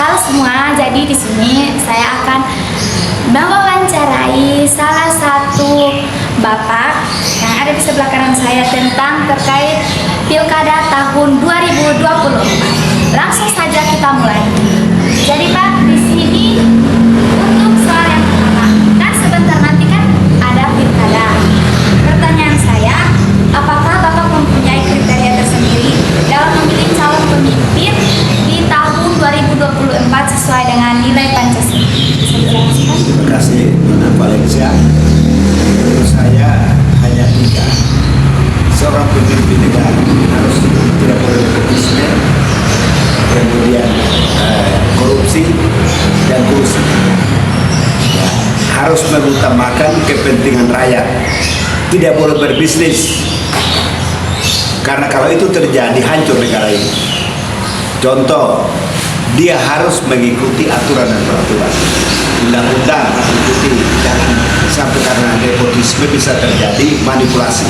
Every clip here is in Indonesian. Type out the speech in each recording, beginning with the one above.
Halo semua, jadi di sini saya akan mewawancarai salah satu bapak yang ada di sebelah kanan saya tentang terkait Pilkada tahun 2024. Langsung saja kita mulai. Jadi Pak, di sini untuk soal yang pertama, kan sebentar nanti kan ada Pilkada. Pertanyaan saya, apakah Bapak mempunyai kriteria tersendiri dalam memilih calon pemimpin di tahun 2024 sesuai dengan nilai Pancasila? Terima kasih Dona Valencia. Menurut saya hanya 3. Seorang pemimpin negara harus tidak boleh nepotisme, kemudian korupsi dan kolusi. Ya, harus mengutamakan kepentingan rakyat, tidak boleh berbisnis. Karena kalau itu terjadi hancur negara ini. Contoh, dia harus mengikuti aturan dan peraturan. Undang-undang harus diikuti, jangan sampai karena nepotisme bisa terjadi manipulasi.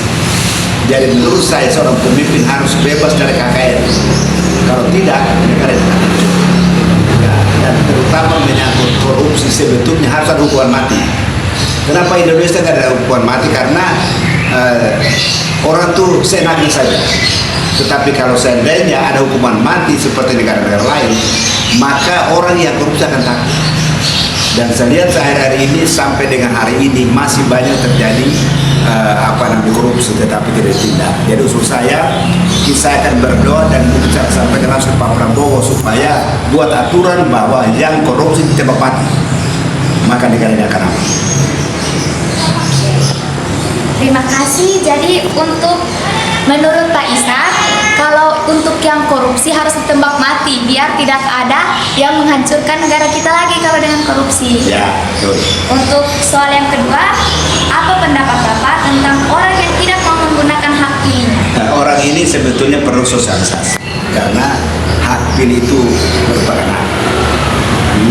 Jadi menurut saya seorang pemimpin harus bebas dari KKN. Kalau tidak, negara itu akan hancur. Ya, dan terutama menyangkut korupsi sebetulnya harus ada hukuman mati. Kenapa Indonesia tidak ada hukuman mati? Karena orang tuh seenaknya saja. Tetapi kalau seandainya ada hukuman mati seperti negara-negara lain, maka orang yang korupsi akan takut. Dan saya lihat sehari-hari ini sampai dengan hari ini masih banyak terjadi korupsi tetapi tidak ditindak. Jadi usul saya akan berdoa dan bicara sampai langsung Pak Prabowo supaya buat aturan bahwa yang korupsi ditembak mati, maka negara ini akan aman. Terima kasih. Jadi untuk menurut Pak Ishak, kalau untuk yang korupsi harus ditembak mati biar tidak ada yang menghancurkan negara kita lagi kalau dengan korupsi. Ya, betul. Untuk soal yang kedua, apa pendapat Bapak tentang orang yang tidak mau menggunakan hak pilihnya? Nah, orang ini sebetulnya perlu sosialisasi karena hak pilih itu merupakan hak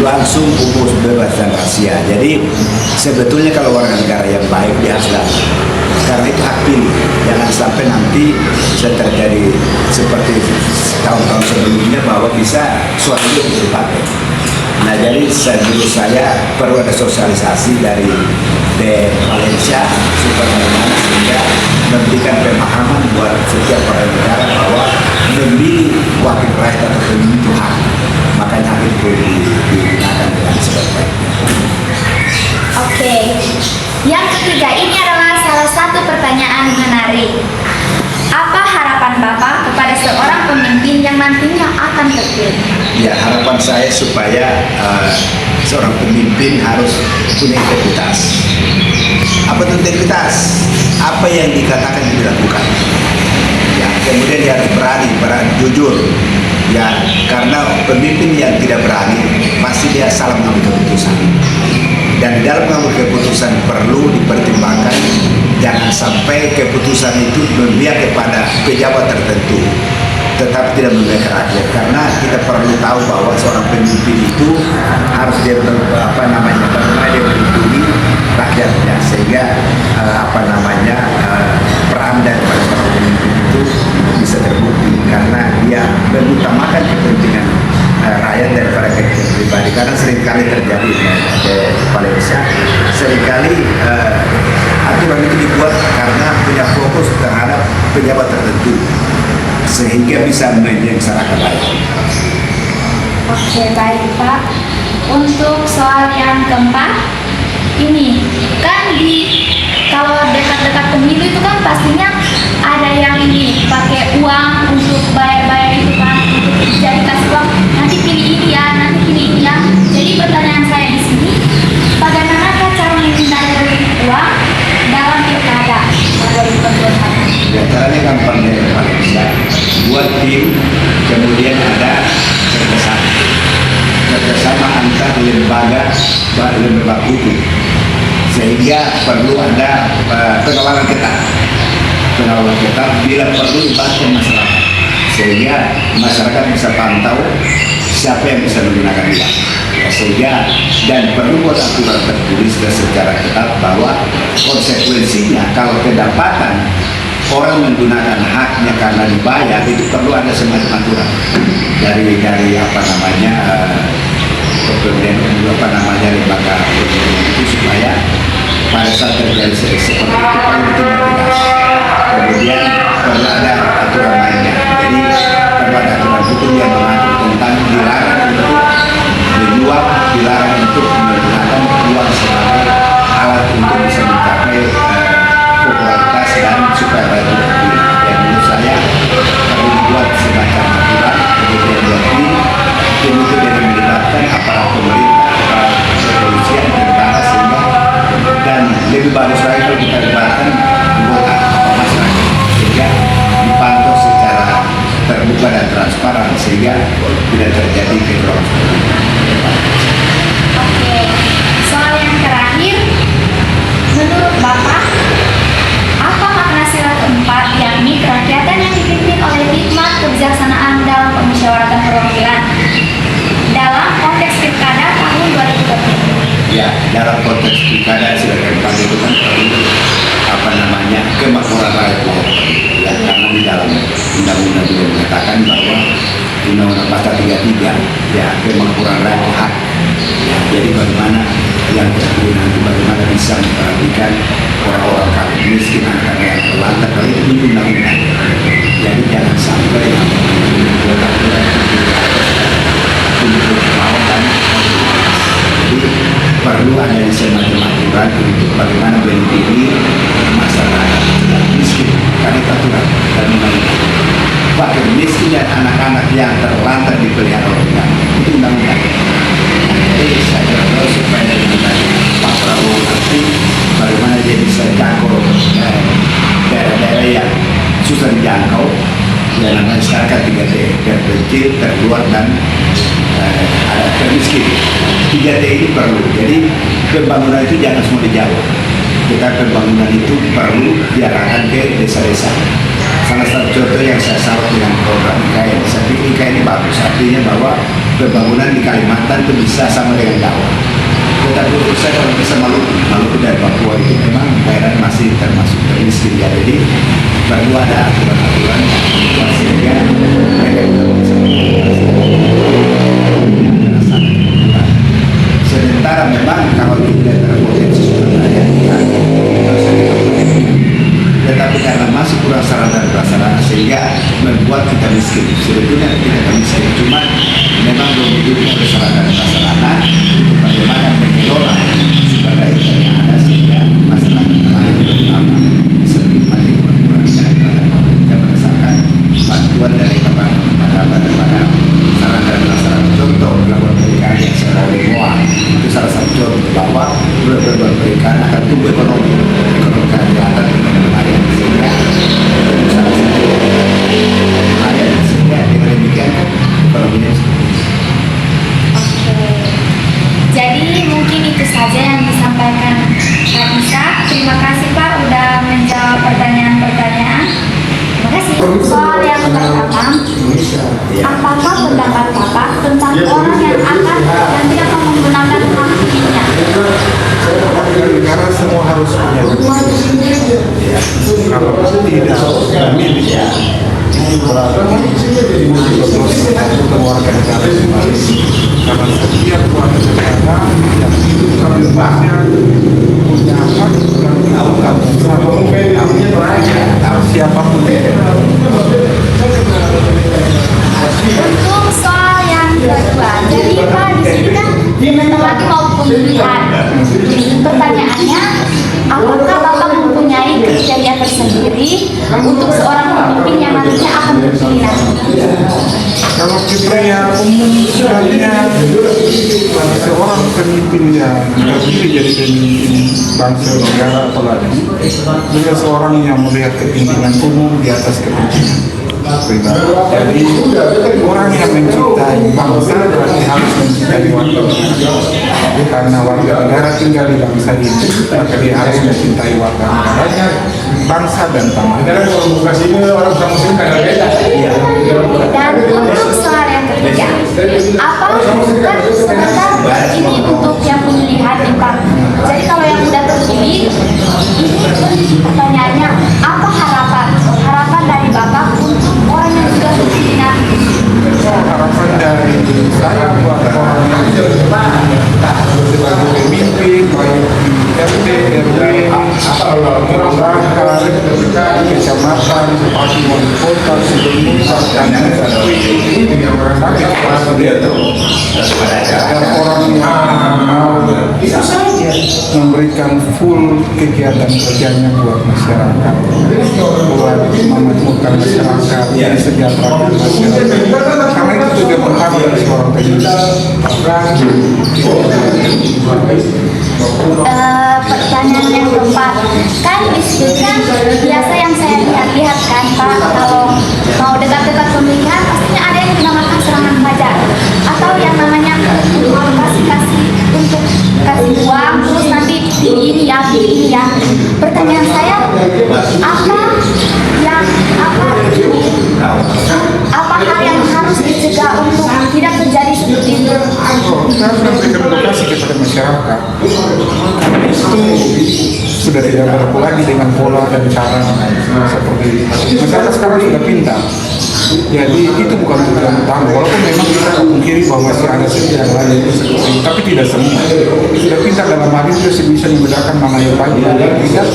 langsung, umum, bebas dan rahasia. Jadi sebetulnya kalau warga negara yang baik dia harus datang, karena itu hak pilih. Jangan sampai nanti bisa terjadi seperti tahun-tahun sebelumnya bahwa bisa suara itu dipakai. Nah, jadi menurut saya perlu ada sosialisasi dari Valencia supaya bagaimana sehingga memberikan pemahaman buat setiap warga negara bahwa memilih wakil rakyat atau pemimpin itu hak. Makanya hak itu digunakan dengan sebaik-baiknya. Oke. Yang ketiga, ini adalah salah satu pertanyaan menarik. Apa harapan Bapak kepada seorang pemimpin yang nantinya akan terpilih? Ya, harapan saya supaya seorang pemimpin harus punya integritas. Apa itu integritas? Apa yang dikatakan dilakukan. Ya, kemudian dia harus berani jujur. Ya, karena pemimpin yang tidak berani pasti dia salah mengambil keputusan. Dan di dalam mengambil keputusan perlu dipertimbangkan jangan sampai keputusan itu memihak kepada pejabat tertentu, tetapi tidak memihak ke rakyat. Karena kita perlu tahu bahwa seorang pemimpin itu harus dia bagaimana dia melindungi rakyatnya sehingga peran daripada seorang pemimpin itu bisa terbukti karena dia mengutamakan kepentingan rakyat daripada kepentingan pribadi. Karena seringkali terjadi di Malaysia, seringkali aturan itu dibuat karena punya fokus terhadap pejabat tertentu sehingga bisa menyengsarakan rakyat. Oke, baik Pak. Untuk soal yang keempat, ini kan kalau dekat-dekat pemilu itu kan pastinya ada yang ini pakai uang untuk bayar-bayar itu kan, untuk jadi kasih uang nanti pilih ini ya, nanti pilih ini ya. Jadi pertanyaan saya di sini, bagaimana cara menghindari uang dalam pilkada 2024? Ya, caranya gampang ya Pak. Buat tim, kemudian ada kerjasama antar lembaga hukum, sehingga perlu ada pengawalan ketat bila perlu libatkan masyarakat, sehingga masyarakat bisa pantau siapa yang bisa menggunakan uang. Sehingga dan perlu buat aturan tertulis secara ketat bahwa konsekuensinya kalau kedapatan orang menggunakan haknya karena dibayar, itu perlu ada semacam aturan dari kemudian apa namanya lembaga itu supaya pada saat terjadi seperti itu Pak itu tegas. Kemudian perlu ada aturan mainnya. Jadi perlu ada aturan hukum yang mengatur tentang dilarang untuk menjual, dilarang untuk menggunakan uang sebagai alat untuk bisa mencapai popularitas dan supaya rakyat terpilih. Dan menurut saya perlu dibuat semacam aturan kemudian jadi itu dengan melibatkan aparat pemerintah, aparat kepolisian, tentara sehingga dan lebih bagus lagi kalau kita libatkan anggota masyarakat sehingga dipantau secara terbuka dan transparan sehingga tidak terjadi kecurangan. Oke, soal yang terakhir, menurut Bapak, apa makna sila keempat yakni kerakyatan yang dipimpin oleh hikmat kebijaksanaan dalam pemusyawaratan perwakilan dalam konteks pilkada tahun 2020? Ya, dalam konteks pilkada sila keempat itu kan perlu apa namanya kemakmuran rakyat ya, karena di dalam undang-undang juga mengatakan bahwa undang-undang pasal 33 ya kemakmuran rakyat hak ya, jadi bagaimana yang terpilih nanti bagaimana bisa memperhatikan orang-orang kaya miskin anak-anak yang terlantar kalau itu undang-undang jadi jangan sampai untuk melawan jadi perlu ada semacam aturan untuk bagaimana melindungi masyarakat miskin karena aturan dan undang-undang bahkan miskin dan anak-anak yang terlantar dipelihara orang itu undang-undang. Jadi saya kira supaya dengan Pak Prabowo nanti bagaimana dia bisa jangkau daerah-daerah yang susah dijangkau yang namanya sekarang kan 3T terpencil, terluar dan termiskin. 3T ini perlu. Jadi pembangunan itu jangan semua dijauh. Kita pembangunan itu perlu diarahkan ke desa-desa. Salah satu contoh yang saya salut dengan program IKN, saya pikir IKN ini bagus, artinya bahwa pembangunan di Kalimantan itu bisa sama dengan Jawa. Tetapi untuk saya kalau bisa Maluku dan Papua itu memang daerah masih termasuk termiskin ya. Jadi perlu ada aturan-aturan yang membuat sehingga mereka bisa sementara memang kalau tidak terpotensi sebenarnya tetapi karena masih kurang sarana dan prasarana sehingga membuat kita miskin. Sebetulnya kita miskin, cuma memang belum didukung oleh sarana dan prasarana untuk bagaimana mengelola sumber daya yang ada sehingga masyarakat lain terutama bisa menikmati kurang-kurang kita berdasarkan bantuan dari pada sarana dan prasarana. Contoh pelabuhan perikanan yang saya bawa itu salah satu contoh bahwa pelabuhan perikanan akan tumbuh ekonomi kerakyatan nelayan sehingga dengan demikian ekonominya. Oke, jadi mungkin itu saja yang disampaikan Pak Isa. Terima kasih Pak udah menjawab pertanyaan-pertanyaan. Terima kasih. Soal yang pertama, apakah pendapat Bapak tentang orang yang akan dan tidak akan menggunakan hak pilihnya? Karena semua harus punya kalau tidak memilih ya untuk warga negara kembali karena setiap warga negara yang hidup dalam bebasnya punya hak dan siapapun Untuk soal yang kedua, jadi Pak di sini kan bentar lagi mau pemilihan. Pertanyaannya, apakah Bapak mempunyai kriteria tersendiri untuk seorang pemimpin yang nantinya akan terpilih nanti? kalau kriteria umum sebenarnya seorang pemimpin yang terpilih jadi pemimpin bangsa negara apalagi dia seorang yang melihat kepentingan umum di atas kepentingan pribadi. Jadi orang yang mencintai bangsa berarti harus mencintai warga negara. Karena warga negara tinggal di bangsa ini, maka dia harus mencintai warga negaranya, bangsa dan tanah. Dan untuk soal yang ketiga, apa kan sebentar ini untuk yang pemilihan nih Pak. Jadi kalau yang sudah terpilih, ini pertanyaannya apa harapan dari Bapak untuk orang yang sudah terpilih nanti? Harapan dari saya buat orang yang memberikan full kegiatan kerjanya buat masyarakat, buat memakmurkan masyarakat, mesejahterakan masyarakat. Karena itu tujuan pertama dari seorang pemimpin. Pertanyaan yang tepat kan di sini kan biasa yang saya lihat kan Pak, kalau mau dekat-dekat pemilihan pastinya ada yang dinamakan serangan fajar atau yang namanya kasih untuk kasih uang terus nanti ini ya. Pertanyaan saya apa hal yang harus dicegah untuk tidak terjadi seperti itu? Kita harus memberikan edukasi kepada masyarakat. Itu sudah tidak berlaku lagi dengan pola dan cara seperti itu. Masyarakat sekarang sudah pintar. Jadi itu bukan tujuan utama. Walaupun memang kita memungkiri bahwa masih ada sekian lain itu seperti itu, tapi tidak semua. Sudah pintar dalam hal itu bisa membedakan mana yang baik dan yang tidak,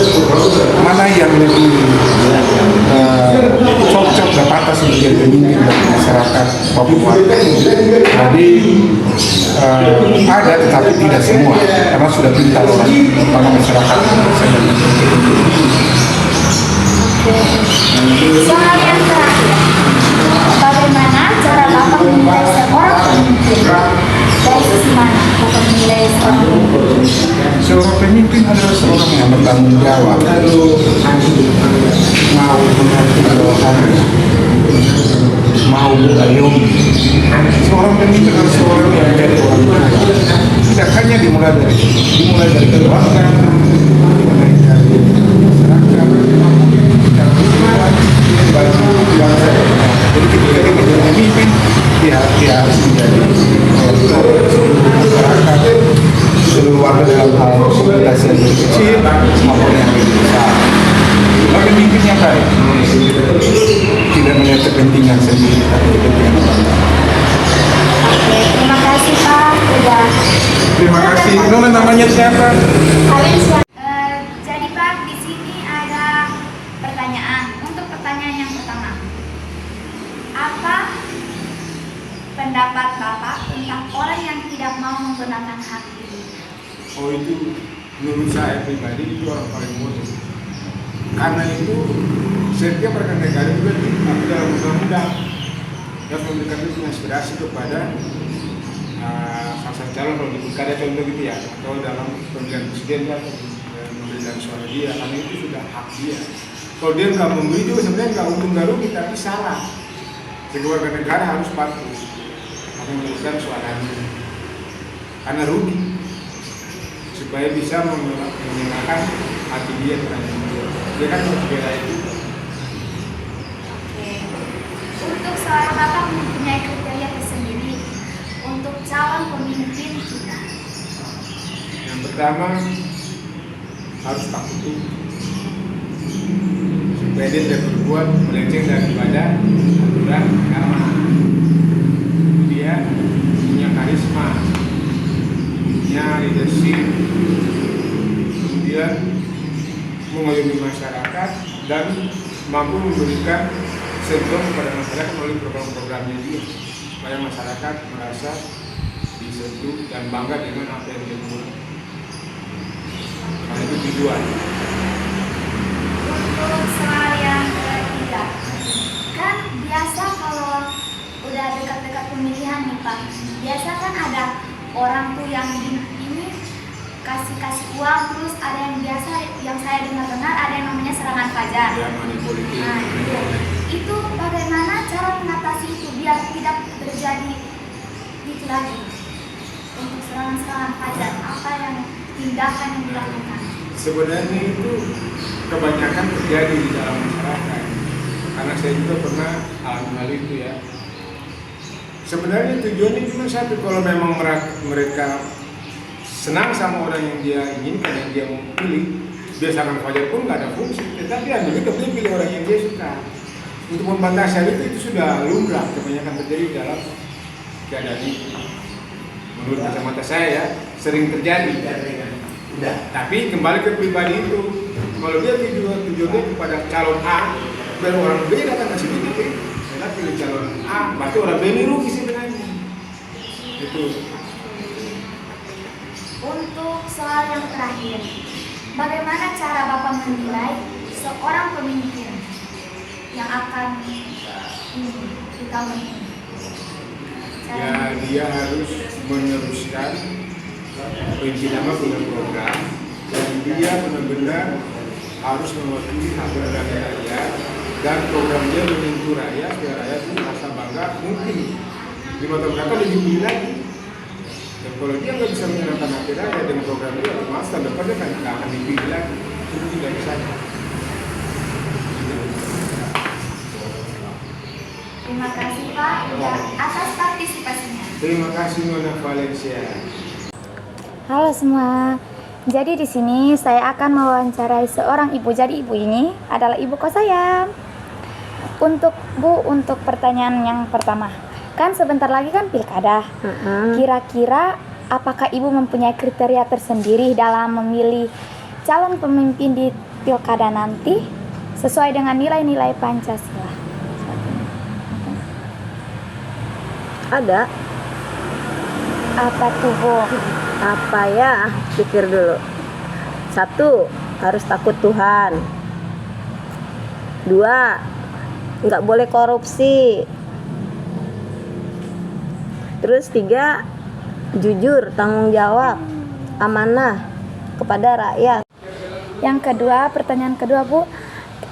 mana yang lebih cocok dan pantas menjadi pemimpin bagi masyarakat Papua. Jadi ada tetapi tidak semua, karena sudah pintar orang masyarakat. Soal yang terakhir, bagaimana cara Bapak menilai seorang pemimpin? Dari sisi mana Bapak menilai seorang pemimpin? Seorang pemimpin adalah seorang yang bertanggung jawab, mau mengerti bawahan, mau mengayomi. Seorang pemimpin adalah seorang yang menjadi orang tua. Tidak hanya dimulai dari keluarga, dimulai dari masyarakat, jadi ketika dia menjadi pemimpin, dia harus menjadi masyarakat seluruh warga dalam hal komunitas yang lebih kecil maupun yang lebih besar. Sebagai pemimpin yang baik, tidak melihat kepentingan sendiri, tapi kepentingan orang lain. Terima kasih Pak. Terima kasih. Nona namanya siapa? Jadi Pak, di sini ada pertanyaan. Untuk pertanyaan yang pertama, apa pendapat Bapak tentang orang yang tidak mau menggunakan hak pilih? Oh, itu menurut saya pribadi itu orang paling bodoh. Karena itu setiap rekan negara juga diatur dalam undang-undang dan memberikan itu inspirasi kepada salah calon kalau di pilkada contoh gitu ya, atau dalam pemilihan presiden ya, memberikan suara dia, karena itu sudah hak dia. Kalau dia nggak memberi juga sebenarnya nggak untung nggak rugi, tapi salah. Jadi warga negara harus patuh memberikan suaranya, karena rugi supaya bisa menyenangkan hati dia terhadap dia kan berbeda itu. Untuk seorang Bapak mempunyai kriteria tersendiri untuk calon pemimpin kita. Yang pertama harus takut Tuhan, supaya dia tidak berbuat melenceng daripada aturan agama. Dia punya karisma, punya leadership, kemudian mengayomi masyarakat dan mampu memberikan sentuhan kepada masyarakat melalui program-programnya dia, supaya masyarakat merasa disentuh dan bangga dengan apa yang dia buat. Karena itu tujuan. Untuk soal yang ketiga, kan biasa kalau udah dekat-dekat pemilihan nih Pak, biasa kan ada orang tuh yang ini kasih uang, terus ada yang biasa yang saya dengar ada yang namanya serangan fajar. Ya, money politik. Nah, itu bagaimana cara mengatasi itu biar tidak terjadi itu lagi? Untuk serangan fajar, apa yang tindakan yang dilakukan? Sebenarnya itu kebanyakan terjadi di dalam masyarakat, karena saya juga pernah alami hal itu ya. Sebenarnya tujuannya cuma satu, kalau memang mereka senang sama orang yang dia inginkan, yang dia mau pilih, dia serangan fajar pun nggak ada fungsi. Tetapi yang lebih dia pilih orang yang dia suka. Untuk membatasi hal itu sudah lumrah kebanyakan terjadi dalam keadaan ini. Menurut kacamata saya ya, sering terjadi. Tapi kembali ke pribadi itu, kalau dia tujuannya kepada calon A, dan orang B datang ke sini kita pilih calon A, berarti orang B ini rugi sebenarnya. Itu. Untuk soal yang terakhir, bagaimana cara Bapak menilai seorang pemimpin yang akan di tahun ini? Ya, dia harus meneruskan Pimpinan punya program dan dia benar-benar harus mewakili hak beragama rakyat dan programnya menyentuh rakyat supaya rakyat itu merasa bangga, mungkin 5 tahun akan lebih tinggi lagi. Dan kalau dia nggak bisa menyenangkan hati rakyat dengan program dia, masa depannya kan nggak akan dipilih lagi. Itu tidak bisa. Terima kasih Pak atas partisipasinya. Terima kasih Nona Valencia. Halo semua. Jadi di sini saya akan mewawancarai seorang ibu. Jadi ibu ini adalah ibu kos saya. Untuk pertanyaan yang pertama, kan sebentar lagi kan pilkada. Kira-kira apakah ibu mempunyai kriteria tersendiri dalam memilih calon pemimpin di pilkada nanti sesuai dengan nilai-nilai Pancasila? Ada. Apa tuh Bu? Apa ya? Pikir dulu. 1, harus takut Tuhan. 2, nggak boleh korupsi. Terus 3, jujur, tanggung jawab, amanah kepada rakyat. Yang kedua, pertanyaan kedua Bu,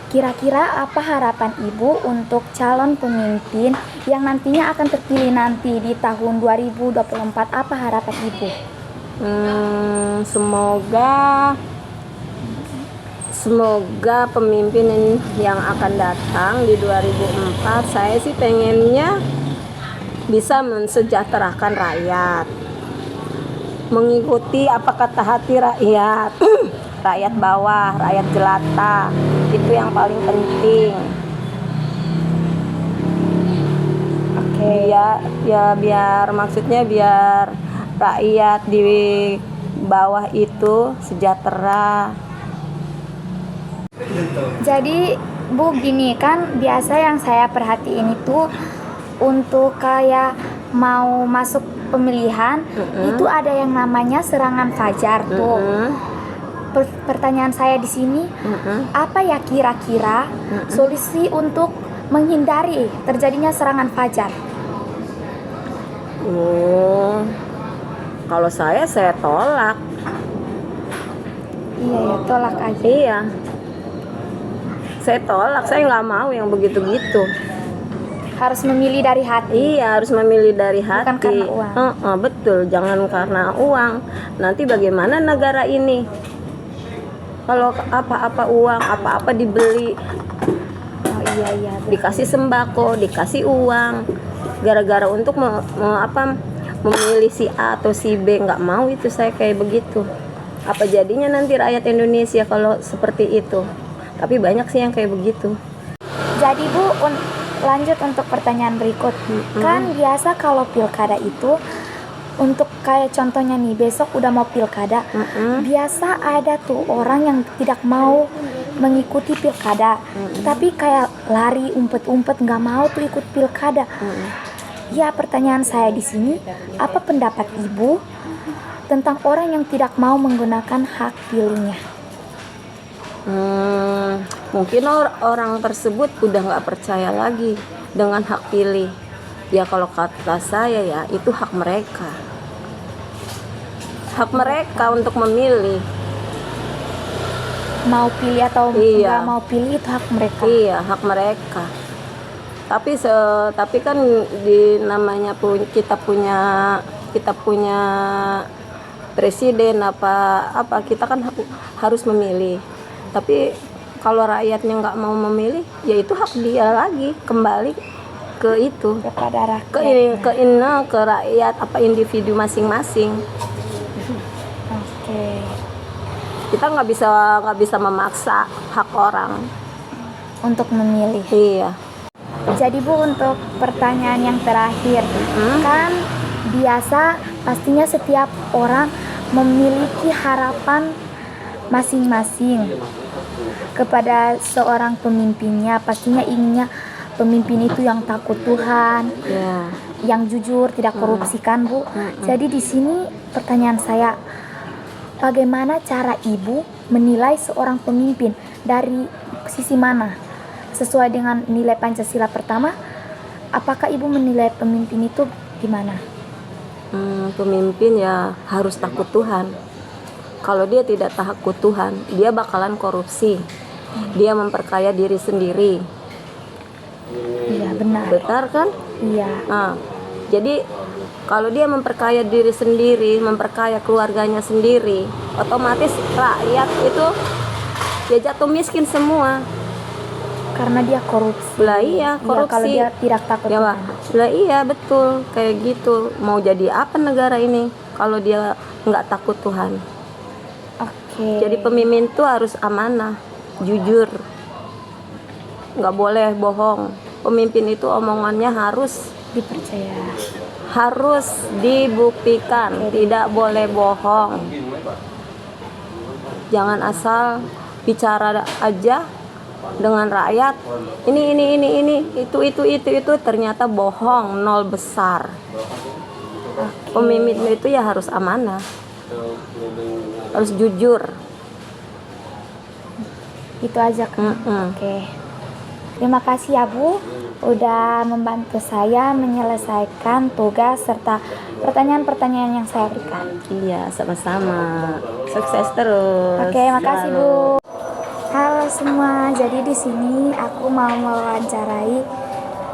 kira-kira apa harapan Ibu untuk calon pemimpin yang nantinya akan terpilih nanti di tahun 2024? Apa harapan Ibu? Semoga pemimpin yang akan datang di 2004, saya sih pengennya bisa mensejahterakan rakyat, mengikuti apa kata hati rakyat. Rakyat bawah, rakyat jelata, itu yang paling penting. Oke. Biar maksudnya biar rakyat di bawah itu sejahtera. Jadi Bu, gini kan biasa yang saya perhatiin itu untuk kayak mau masuk pemilihan itu ada yang namanya serangan fajar tuh. Pertanyaan saya di sini, apa ya kira-kira solusi untuk menghindari terjadinya serangan fajar? Kalau saya tolak. Iya ya, tolak aja. Iya, saya tolak. Saya nggak mau yang begitu-gitu. Harus memilih dari hati. Iya, harus memilih dari hati. Bukan karena uang. Betul, jangan karena uang. Nanti bagaimana negara ini? Kalau apa-apa uang, apa-apa dibeli, Iya. dikasih sembako, dikasih uang, gara-gara untuk memilih si A atau si B, nggak mau itu saya kayak begitu. Apa jadinya nanti rakyat Indonesia kalau seperti itu? Tapi banyak sih yang kayak begitu. Jadi Bu, lanjut untuk pertanyaan berikut. Kan biasa kalau pilkada itu, untuk kayak contohnya nih, besok udah mau pilkada, biasa ada tuh orang yang tidak mau mengikuti pilkada, tapi kayak lari umpet-umpet nggak mau tuh ikut pilkada. Ya, pertanyaan saya di sini, apa pendapat Ibu tentang orang yang tidak mau menggunakan hak pilihnya? Mungkin orang tersebut udah nggak percaya lagi dengan hak pilih. Ya kalau kata saya ya, itu hak mereka. Hak mereka untuk memilih. Mau pilih atau Iya. nggak mau pilih itu hak mereka. Iya, hak mereka. Tapi kan namanya kita punya presiden apa kita kan harus memilih. Tapi kalau rakyatnya nggak mau memilih, ya itu hak dia lagi, kembali ke itu, Kepada rakyat. ke rakyat, apa individu masing-masing. Oke. Kita nggak bisa memaksa hak orang. Untuk memilih. Iya. Jadi Bu, untuk pertanyaan yang terakhir, kan biasa pastinya setiap orang memiliki harapan masing-masing kepada seorang pemimpinnya. Pastinya inginnya pemimpin itu yang takut Tuhan, Ya. yang jujur, tidak korupsi kan Bu. Jadi di sini pertanyaan saya, bagaimana cara ibu menilai seorang pemimpin dari sisi mana? Sesuai dengan nilai Pancasila pertama, apakah ibu menilai pemimpin itu gimana? Pemimpin ya harus takut Tuhan. Kalau dia tidak takut Tuhan, dia bakalan korupsi. Dia memperkaya diri sendiri. Iya, benar. Benar kan? Iya. Nah, jadi kalau dia memperkaya diri sendiri, memperkaya keluarganya sendiri, otomatis rakyat itu dia jatuh miskin semua. Karena dia korupsi. Lah iya, korupsi. Kalau dia tidak takut Ya, Pak. Tuhan. Lah iya, betul. Kayak gitu. Mau jadi apa negara ini kalau dia nggak takut Tuhan? Oke. Jadi pemimpin itu harus amanah, jujur. Nggak boleh bohong. Pemimpin itu omongannya harus dipercaya. harus dibuktikan, tidak boleh bohong. Jangan asal bicara aja dengan rakyat. Ini, itu ternyata bohong, nol besar. Pemimpin itu ya harus amanah. Harus jujur. Itu aja kan. Oke. Terima kasih ya Bu, udah membantu saya menyelesaikan tugas serta pertanyaan-pertanyaan yang saya berikan. Iya, sama-sama. Sukses terus. Oke, makasih Bu. Halo semua, jadi di sini aku mau mewawancarai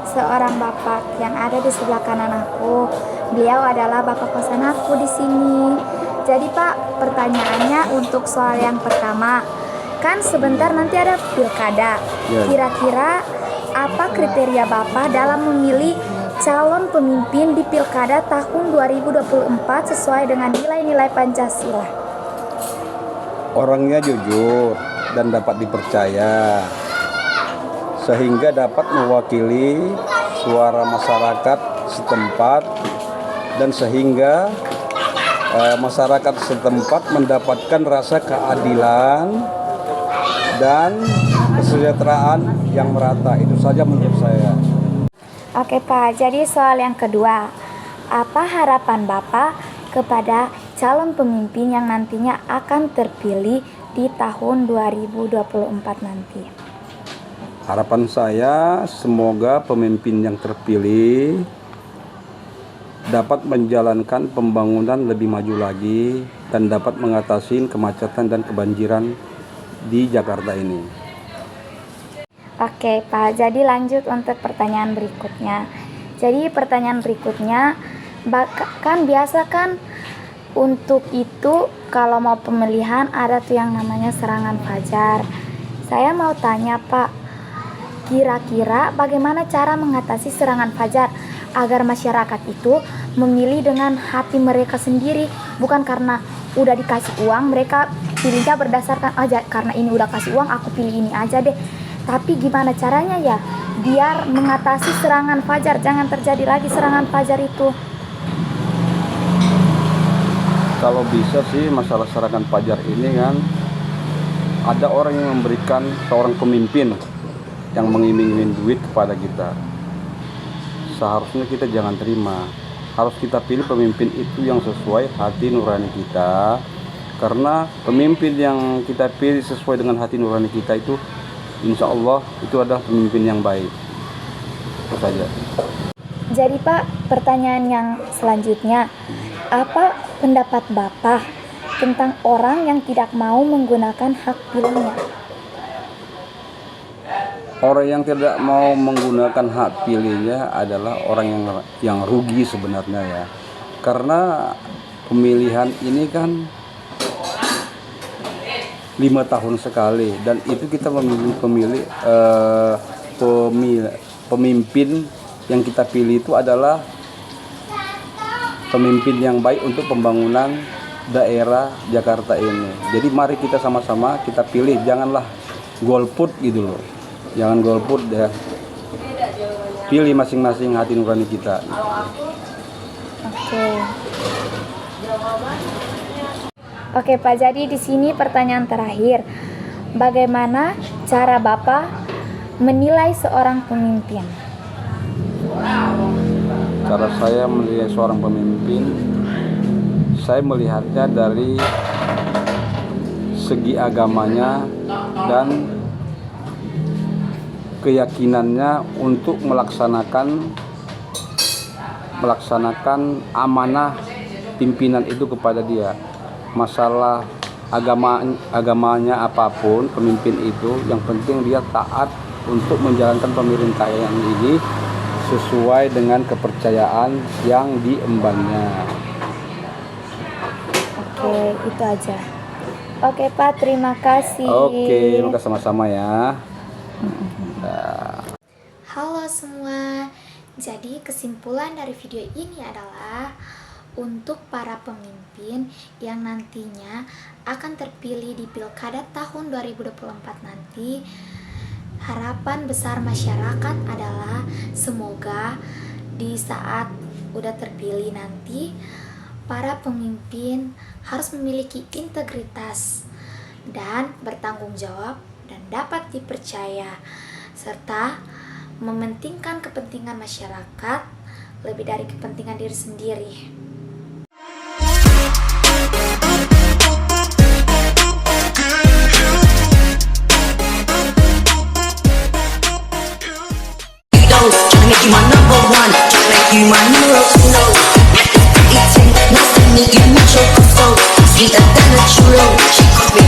seorang bapak yang ada di sebelah kanan aku. Beliau adalah bapak kosan aku di sini. Jadi Pak, pertanyaannya untuk soal yang pertama. Kan sebentar nanti ada pilkada. Kira-kira apa kriteria Bapak dalam memilih calon pemimpin di pilkada tahun 2024 sesuai dengan nilai-nilai Pancasila? Orangnya jujur dan dapat dipercaya, sehingga dapat mewakili suara masyarakat setempat, dan sehingga masyarakat setempat mendapatkan rasa keadilan dan kesejahteraan yang merata. Itu saja menurut saya. Oke Pak, jadi soal yang kedua, apa harapan Bapak kepada calon pemimpin yang nantinya akan terpilih di tahun 2024 nanti? Harapan saya semoga pemimpin yang terpilih dapat menjalankan pembangunan lebih maju lagi dan dapat mengatasi kemacetan dan kebanjiran di Jakarta ini. Oke Pak, jadi lanjut untuk pertanyaan berikutnya. Jadi pertanyaan berikutnya, kan biasa kan untuk itu kalau mau pemilihan ada tuh yang namanya serangan fajar. Saya mau tanya Pak, kira-kira bagaimana cara mengatasi serangan fajar agar masyarakat itu memilih dengan hati mereka sendiri, bukan karena udah dikasih uang mereka pilihnya berdasarkan aja karena ini udah kasih uang aku pilih ini aja deh. Tapi gimana caranya ya biar mengatasi serangan fajar, jangan terjadi lagi serangan fajar itu? Kalau bisa sih masalah serangan fajar ini kan ada orang yang memberikan seorang pemimpin yang mengiming-iming duit kepada kita. Seharusnya kita jangan terima. Harus kita pilih pemimpin itu yang sesuai hati nurani kita. Karena pemimpin yang kita pilih sesuai dengan hati nurani kita itu insya Allah itu adalah pemimpin yang baik. Itu saja. Jadi Pak, pertanyaan yang selanjutnya, apa pendapat Bapak tentang orang yang tidak mau menggunakan hak pilihnya? Orang yang tidak mau menggunakan hak pilihnya adalah orang yang rugi sebenarnya ya. Karena pemilihan ini kan 5 tahun sekali dan itu kita memilih pemimpin yang kita pilih itu adalah pemimpin yang baik untuk pembangunan daerah Jakarta ini. Jadi mari kita sama-sama kita pilih, janganlah golput gitu loh. Jangan golput ya. Pilih masing-masing hati nurani kita. Oke Pak, jadi di sini pertanyaan terakhir. Bagaimana cara Bapak menilai seorang pemimpin? Cara saya menilai seorang pemimpin, saya melihatnya dari segi agamanya dan keyakinannya untuk melaksanakan amanah pimpinan itu kepada dia. Masalah agamanya apapun pemimpin itu, yang penting dia taat untuk menjalankan pemerintahan ini sesuai dengan kepercayaan yang diembannya. Oke, itu aja. Oke Pak, terima kasih. Oke, maka sama-sama ya. Halo semua. Jadi kesimpulan dari video ini adalah untuk para pemimpin yang nantinya akan terpilih di Pilkada tahun 2024 nanti, harapan besar masyarakat adalah semoga di saat udah terpilih nanti, para pemimpin harus memiliki integritas dan bertanggung jawab dan dapat dipercaya, serta mementingkan kepentingan masyarakat lebih dari kepentingan diri sendiri. Tryna make you my number one, tryna make you my numero uno. Eating, nice to meet you, mucho gusto. Sweeter than a churro, she calls me